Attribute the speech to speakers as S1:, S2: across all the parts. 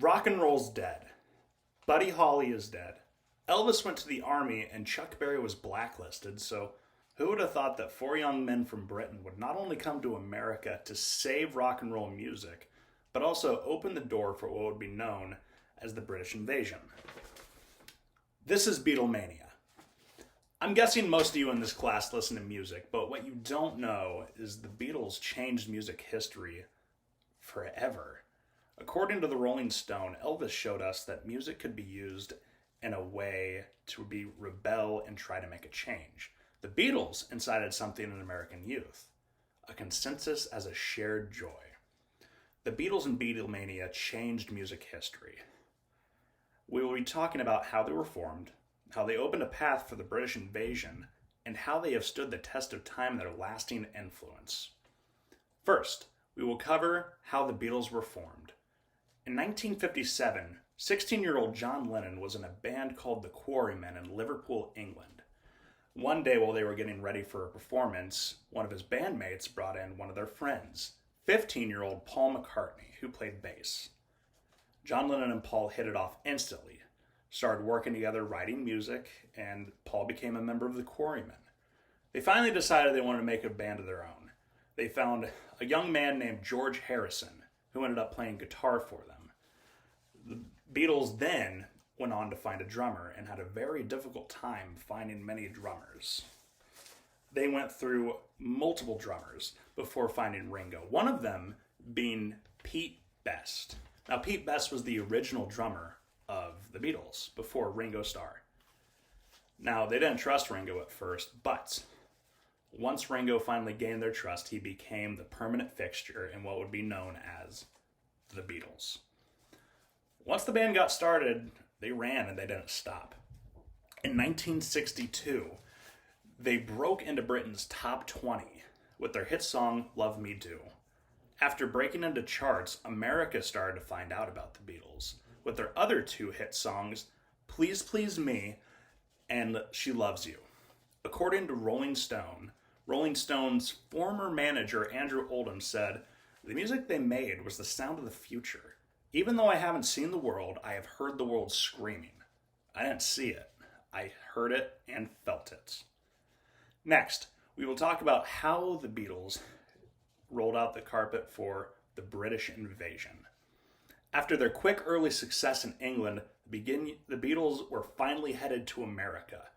S1: Rock and roll's dead. Buddy Holly is dead. Elvis went to the army and Chuck Berry was blacklisted, so who would have thought that four young men from Britain would not only come to America to save rock and roll music, but also open the door for what would be known as the British invasion? This is Beatlemania. I'm guessing most of you in this class listen to music, but what you don't know is the Beatles changed music history forever. According to the Rolling Stone, Elvis showed us that music could be used in a way to rebel and try to make a change. The Beatles incited something in American youth, a consensus as a shared joy. The Beatles and Beatlemania changed music history. We will be talking about how they were formed, how they opened a path for the British invasion, and how they have stood the test of time and their lasting influence. First, we will cover how the Beatles were formed. In 1957, 16-year-old John Lennon was in a band called the Quarrymen in Liverpool, England. One day while they were getting ready for a performance, one of his bandmates brought in one of their friends, 15-year-old Paul McCartney, who played bass. John Lennon and Paul hit it off instantly, started working together writing music, and Paul became a member of the Quarrymen. They finally decided they wanted to make a band of their own. They found a young man named George Harrison, who ended up playing guitar for them. The Beatles then went on to find a drummer and had a very difficult time finding many drummers. They went through multiple drummers before finding Ringo, one of them being Pete Best. Now, Pete Best was the original drummer of the Beatles before Ringo Starr. Now, they didn't trust Ringo at first, but once Ringo finally gained their trust, he became the permanent fixture in what would be known as the Beatles. Once the band got started, they ran and they didn't stop. In 1962, they broke into Britain's top 20 with their hit song, Love Me Do. After breaking into charts, America started to find out about the Beatles with their other two hit songs, Please Please Me and She Loves You. According to Rolling Stone, Rolling Stone's former manager Andrew Oldham said, "The music they made was the sound of the future. Even though I haven't seen the world, I have heard the world screaming. I didn't see it. I heard it and felt it." Next, we will talk about how the Beatles rolled out the carpet for the British invasion. After their quick early success in England, the Beatles were finally headed to America.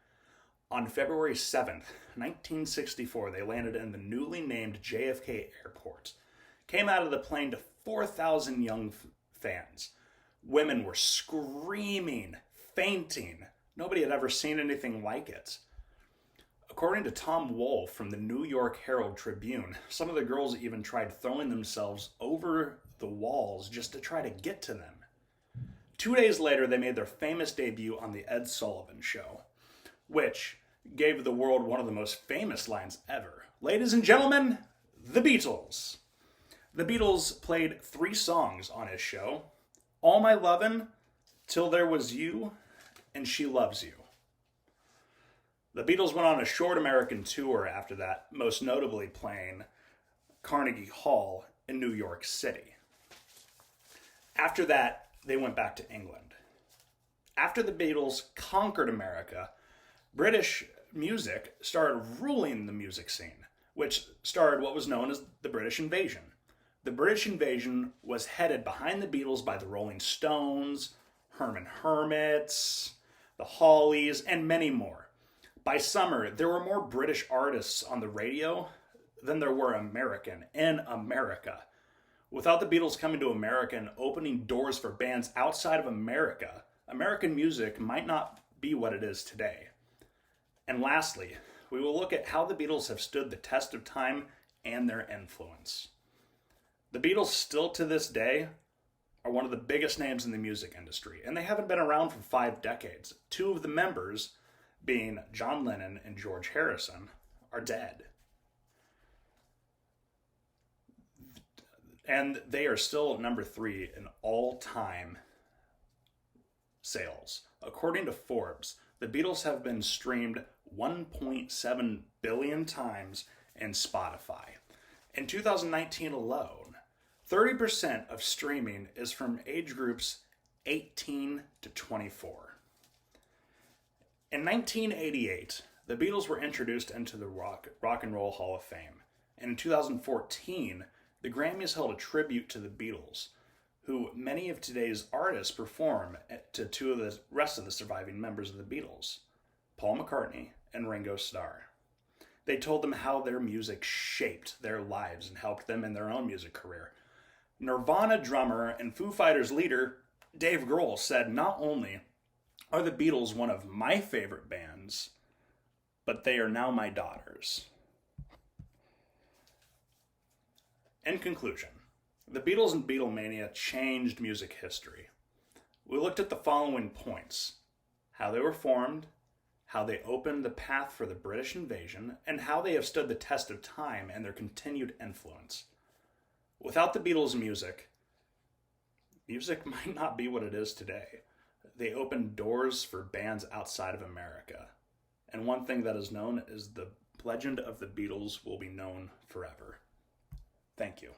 S1: On February 7th, 1964, they landed in the newly named JFK Airport. Came out of the plane to 4,000 young fans. Women were screaming, fainting. Nobody had ever seen anything like it. According to Tom Wolfe from the New York Herald Tribune, some of the girls even tried throwing themselves over the walls just to try to get to them. 2 days later, they made their famous debut on The Ed Sullivan Show, which gave the world one of the most famous lines ever. "Ladies and gentlemen, the Beatles." The Beatles played 3 songs on his show: All My Lovin', Till There Was You, and She Loves You. The Beatles went on a short American tour after that, most notably playing Carnegie Hall in New York City. After that, they went back to England. After the Beatles conquered America, British music started ruling the music scene, which started what was known as the British invasion. The British invasion was headed behind the Beatles by the Rolling Stones, Herman Hermits, the Hollies, and many more. By summer, there were more British artists on the radio than there were American in America. Without the Beatles coming to America and opening doors for bands outside of America, American music might not be what it is today. And lastly, we will look at how the Beatles have stood the test of time and their influence. The Beatles still to this day are one of the biggest names in the music industry, and they haven't been around for 5 decades. 2 of the members, being John Lennon and George Harrison, are dead. And they are still number 3 in all-time sales. According to Forbes, the Beatles have been streamed 1.7 billion times in Spotify. In 2019 alone, 30% of streaming is from age groups 18 to 24. In 1988, the Beatles were introduced into the Rock and Roll Hall of Fame. And in 2014, the Grammys held a tribute to the Beatles, who many of today's artists perform to two of the rest of the surviving members of the Beatles, Paul McCartney and Ringo Starr. They told them how their music shaped their lives and helped them in their own music career. Nirvana drummer and Foo Fighters leader Dave Grohl said, "Not only are the Beatles one of my favorite bands, but they are now my daughters." In conclusion, the Beatles and Beatlemania changed music history. We looked at the following points: how they were formed, how they opened the path for the British invasion, and how they have stood the test of time and their continued influence. Without the Beatles' music might not be what it is today. They opened doors for bands outside of America. And one thing that is known is the legend of the Beatles will be known forever. Thank you.